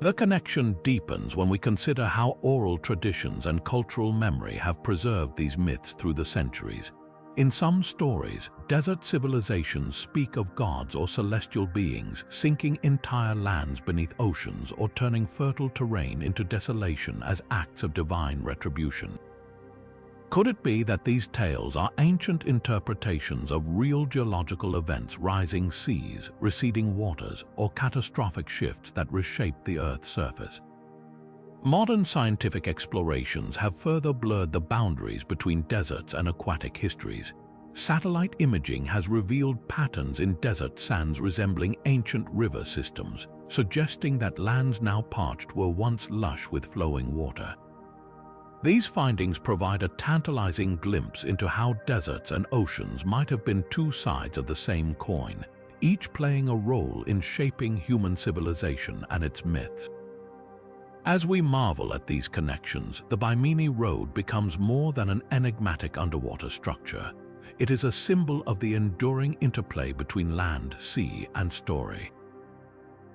The connection deepens when we consider how oral traditions and cultural memory have preserved these myths through the centuries. In some stories, desert civilizations speak of gods or celestial beings sinking entire lands beneath oceans or turning fertile terrain into desolation as acts of divine retribution. Could it be that these tales are ancient interpretations of real geological events, rising seas, receding waters, or catastrophic shifts that reshape the Earth's surface? Modern scientific explorations have further blurred the boundaries between deserts and aquatic histories. Satellite imaging has revealed patterns in desert sands resembling ancient river systems, suggesting that lands now parched were once lush with flowing water. These findings provide a tantalizing glimpse into how deserts and oceans might have been two sides of the same coin, each playing a role in shaping human civilization and its myths. As we marvel at these connections, the Bimini Road becomes more than an enigmatic underwater structure. It is a symbol of the enduring interplay between land, sea, and story.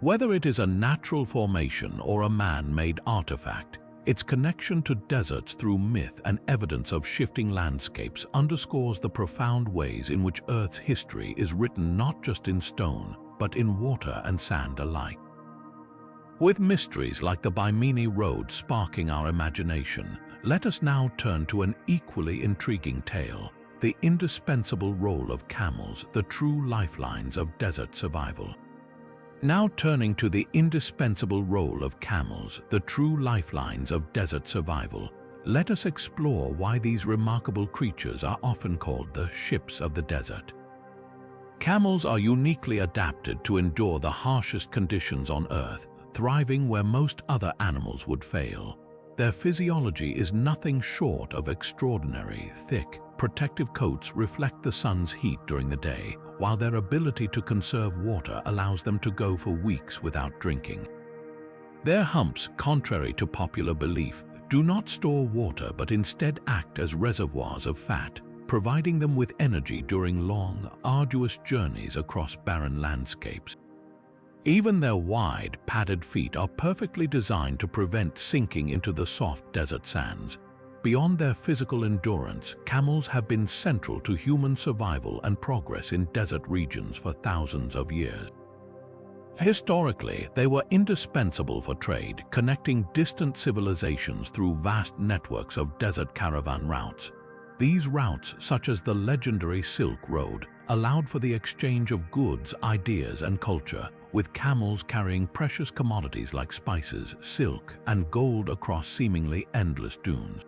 Whether it is a natural formation or a man-made artifact, its connection to deserts through myth and evidence of shifting landscapes underscores the profound ways in which Earth's history is written not just in stone, but in water and sand alike. With mysteries like the Bimini Road sparking our imagination, let us now turn to an equally intriguing tale, the indispensable role of camels, the true lifelines of desert survival. Now turning to the indispensable role of camels, the true lifelines of desert survival, let us explore why these remarkable creatures are often called the ships of the desert. Camels are uniquely adapted to endure the harshest conditions on Earth, thriving where most other animals would fail. Their physiology is nothing short of extraordinary. Thick, protective coats reflect the sun's heat during the day, while their ability to conserve water allows them to go for weeks without drinking. Their humps, contrary to popular belief, do not store water but instead act as reservoirs of fat, providing them with energy during long, arduous journeys across barren landscapes. Even their wide, padded feet are perfectly designed to prevent sinking into the soft desert sands. Beyond their physical endurance, camels have been central to human survival and progress in desert regions for thousands of years. Historically, they were indispensable for trade, connecting distant civilizations through vast networks of desert caravan routes. These routes, such as the legendary Silk Road, allowed for the exchange of goods, ideas, and culture, with camels carrying precious commodities like spices, silk, and gold across seemingly endless dunes.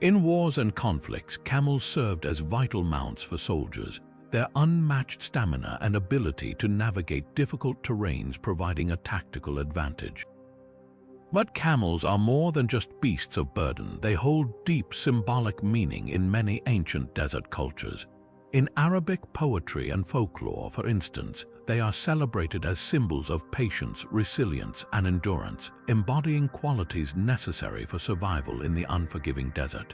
In wars and conflicts, camels served as vital mounts for soldiers, their unmatched stamina and ability to navigate difficult terrains providing a tactical advantage. But camels are more than just beasts of burden. They hold deep symbolic meaning in many ancient desert cultures. In Arabic poetry and folklore, for instance, they are celebrated as symbols of patience, resilience, and endurance, embodying qualities necessary for survival in the unforgiving desert.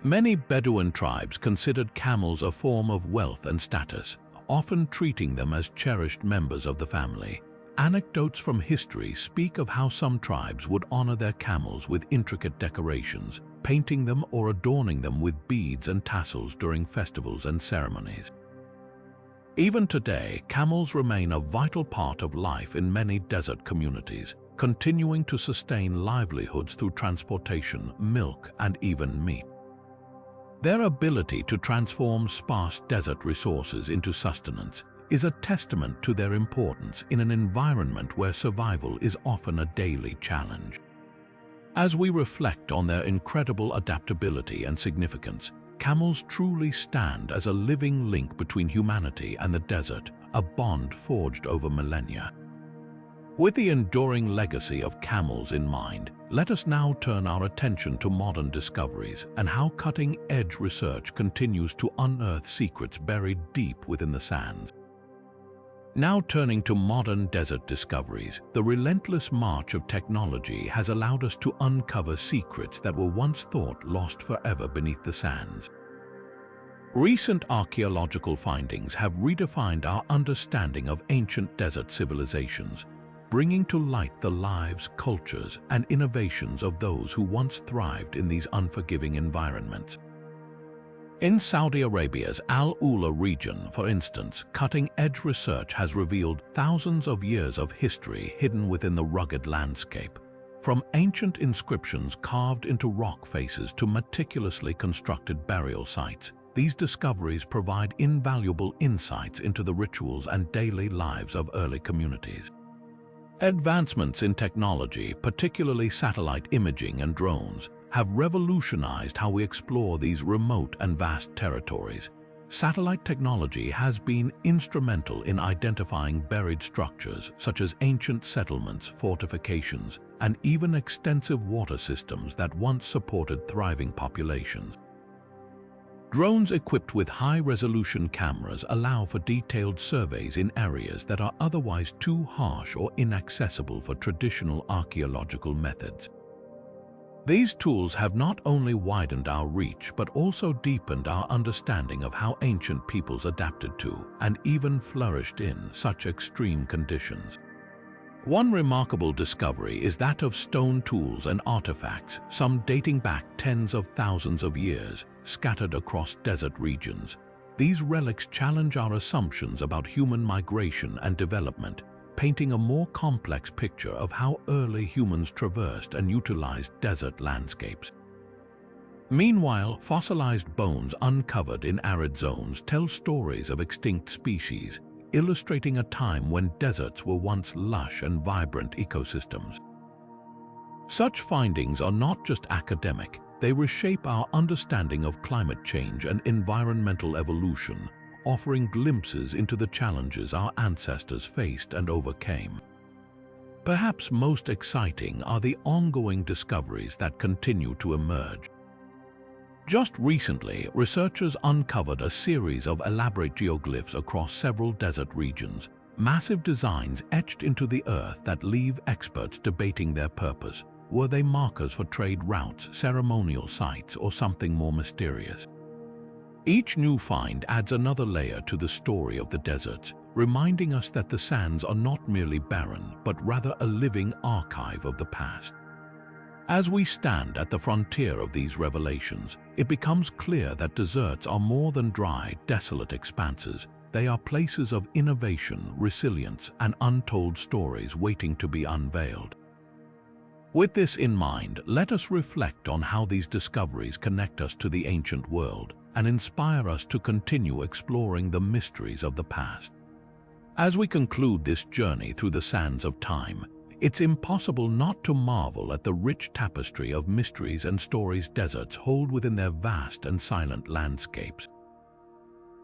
Many Bedouin tribes considered camels a form of wealth and status, often treating them as cherished members of the family. Anecdotes from history speak of how some tribes would honor their camels with intricate decorations, painting them or adorning them with beads and tassels during festivals and ceremonies. Even today, camels remain a vital part of life in many desert communities, continuing to sustain livelihoods through transportation, milk, and even meat. Their ability to transform sparse desert resources into sustenance is a testament to their importance in an environment where survival is often a daily challenge. As we reflect on their incredible adaptability and significance, camels truly stand as a living link between humanity and the desert, a bond forged over millennia. With the enduring legacy of camels in mind, let us now turn our attention to modern discoveries and how cutting-edge research continues to unearth secrets buried deep within the sands. Now turning to modern desert discoveries, the relentless march of technology has allowed us to uncover secrets that were once thought lost forever beneath the sands. Recent archaeological findings have redefined our understanding of ancient desert civilizations, bringing to light the lives, cultures, and innovations of those who once thrived in these unforgiving environments. In Saudi Arabia's Al Ula region, for instance, cutting-edge research has revealed thousands of years of history hidden within the rugged landscape. From ancient inscriptions carved into rock faces to meticulously constructed burial sites, these discoveries provide invaluable insights into the rituals and daily lives of early communities. Advancements in technology, particularly satellite imaging and drones, have revolutionized how we explore these remote and vast territories. Satellite technology has been instrumental in identifying buried structures such as ancient settlements, fortifications, and even extensive water systems that once supported thriving populations. Drones equipped with high-resolution cameras allow for detailed surveys in areas that are otherwise too harsh or inaccessible for traditional archaeological methods. These tools have not only widened our reach but also deepened our understanding of how ancient peoples adapted to and even flourished in such extreme conditions. One remarkable discovery is that of stone tools and artifacts, some dating back tens of thousands of years, scattered across desert regions. These relics challenge our assumptions about human migration and development, painting a more complex picture of how early humans traversed and utilized desert landscapes. Meanwhile, fossilized bones uncovered in arid zones tell stories of extinct species, illustrating a time when deserts were once lush and vibrant ecosystems. Such findings are not just academic, they reshape our understanding of climate change and environmental evolution, offering glimpses into the challenges our ancestors faced and overcame. Perhaps most exciting are the ongoing discoveries that continue to emerge. Just recently, researchers uncovered a series of elaborate geoglyphs across several desert regions, massive designs etched into the earth that leave experts debating their purpose. Were they markers for trade routes, ceremonial sites, or something more mysterious? Each new find adds another layer to the story of the deserts, reminding us that the sands are not merely barren, but rather a living archive of the past. As we stand at the frontier of these revelations, it becomes clear that deserts are more than dry, desolate expanses. They are places of innovation, resilience, and untold stories waiting to be unveiled. With this in mind, let us reflect on how these discoveries connect us to the ancient world and inspire us to continue exploring the mysteries of the past. As we conclude this journey through the sands of time, it's impossible not to marvel at the rich tapestry of mysteries and stories deserts hold within their vast and silent landscapes.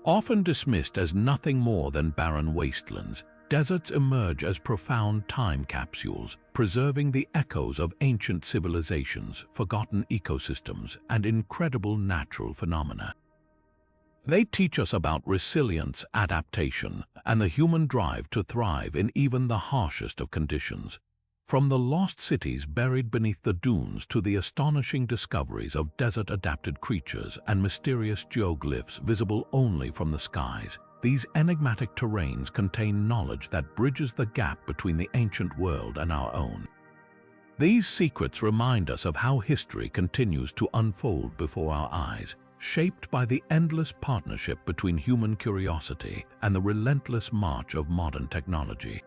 Often dismissed as nothing more than barren wastelands, deserts emerge as profound time capsules, preserving the echoes of ancient civilizations, forgotten ecosystems, and incredible natural phenomena. They teach us about resilience, adaptation, and the human drive to thrive in even the harshest of conditions. From the lost cities buried beneath the dunes to the astonishing discoveries of desert-adapted creatures and mysterious geoglyphs visible only from the skies, these enigmatic terrains contain knowledge that bridges the gap between the ancient world and our own. These secrets remind us of how history continues to unfold before our eyes, shaped by the endless partnership between human curiosity and the relentless march of modern technology.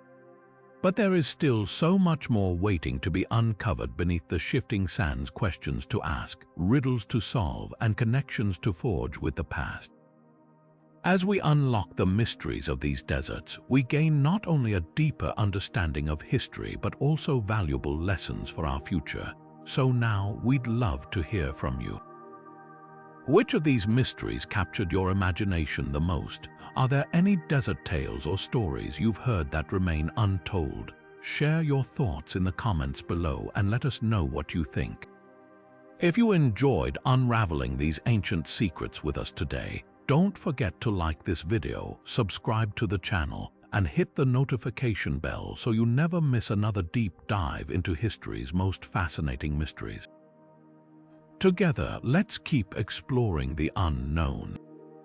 But there is still so much more waiting to be uncovered beneath the shifting sands, questions to ask, riddles to solve, and connections to forge with the past. As we unlock the mysteries of these deserts, we gain not only a deeper understanding of history but also valuable lessons for our future. So now we'd love to hear from you. Which of these mysteries captured your imagination the most? Are there any desert tales or stories you've heard that remain untold? Share your thoughts in the comments below and let us know what you think. If you enjoyed unraveling these ancient secrets with us today, don't forget to like this video, subscribe to the channel, and hit the notification bell so you never miss another deep dive into history's most fascinating mysteries. Together, let's keep exploring the unknown.